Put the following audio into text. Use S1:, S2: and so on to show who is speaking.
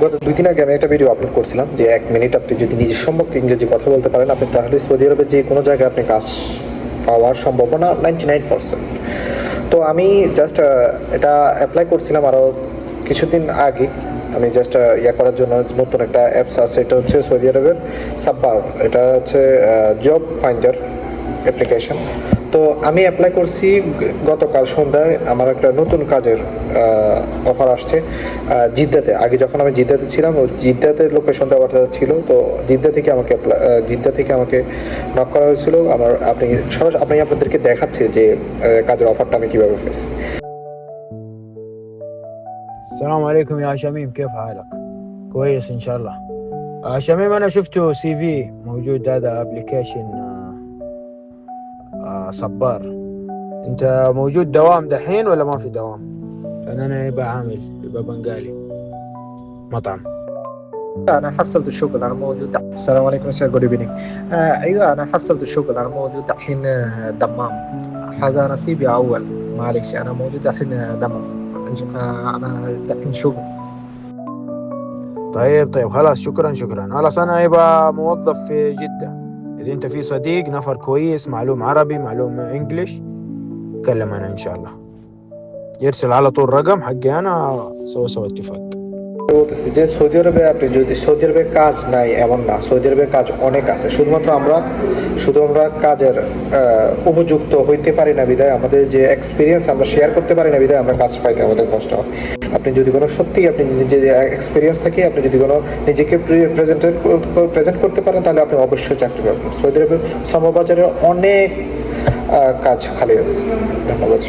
S1: গত 2 দিন আগে আমি একটা ভিডিও আপলোড করছিলাম যে 1 মিনিট আপনি যদি নিজের সম্পর্কে ইংরেজি কথা বলতে পারেন আপনি তাহলে সৌদি আরবে যে কোনো জায়গায় আপনি কাজ পাওয়ার সম্ভাবনা 99%। তো আমি জাস্ট এটা অ্যাপ্লাই করছিলাম আরও কিছুদিন আগে। আমি জাস্ট ইয়া করার জন্য নতুন একটা অ্যাপস আছে, এটা হচ্ছে সৌদি আরবের সাব্বার, এটা হচ্ছে জব ফাইন্ডার অ্যাপ্লিকেশন। তো আমি অ্যাপ্লাই করছি গতকাল সন্ধ্যায়। আমার একটা নতুন কাজের অফার আসছে জিদ্দাতে। আগে যখন আমি জিদ্দাতে ছিলাম ও জিদ্দাতে লোকেশন দেওয়াটা ছিল, তো জিদ্দা থেকে আমাকে নক করা হয়েছিল। আমি আপনাদেরকে দেখাচ্ছি যে কাজের অফারটা আমি কীভাবে পেয়েছি।
S2: السلام عليكم يا شميم، كيف حالك؟ كويس إن شاء الله. شميم، أنا شفته سي في موجود هذا ابلكيشن صبار. أنت موجود دوام دحين ولا ما في دوام؟ لأن أنا يبقى عامل يبقى بنقالي مطعم.
S1: أنا حصلت الشغل، أنا موجود. السلام عليكم سير، جود ايفنينج. أيوة أنا حصلت الشغل، أنا موجود الحين دمام. هذا نصيبي أول، معلش أنا موجود الحين دمام. أنا الحين شغل.
S2: طيب خلاص، شكرا. خلاص أنا يبقى موظف في جدة. إذا أنت في صديق نفر كويس معلوم عربي معلوم إنجليش كلم أنا إن شاء الله، يرسل على طول رقم حقي أنا سوى اتفاق.
S1: বলতেছি যে সৌদি আরবে আপনি যদি সৌদি আরবে কাজ নাই এমন না, সৌদি আরবে কাজ অনেক আছে। শুধুমাত্র আমরা কাজের উপযুক্ত হইতে পারি না বিধায়, আমাদের যে এক্সপিরিয়েন্স আমরা শেয়ার করতে পারি না বিধায় আমরা কাজ পাইতে আমাদের কষ্ট হয়। আপনি যদি কোনো সত্যি আপনি নিজের এক্সপিরিয়েন্স থাকে, আপনি যদি কোনো নিজেকে প্রেজেন্ট করতে পারেন তাহলে আপনি অবশ্যই চাকরি পাবেন। সৌদি আরবের শ্রমবাজারে অনেক কাজ খালি আছে। ধন্যবাদ।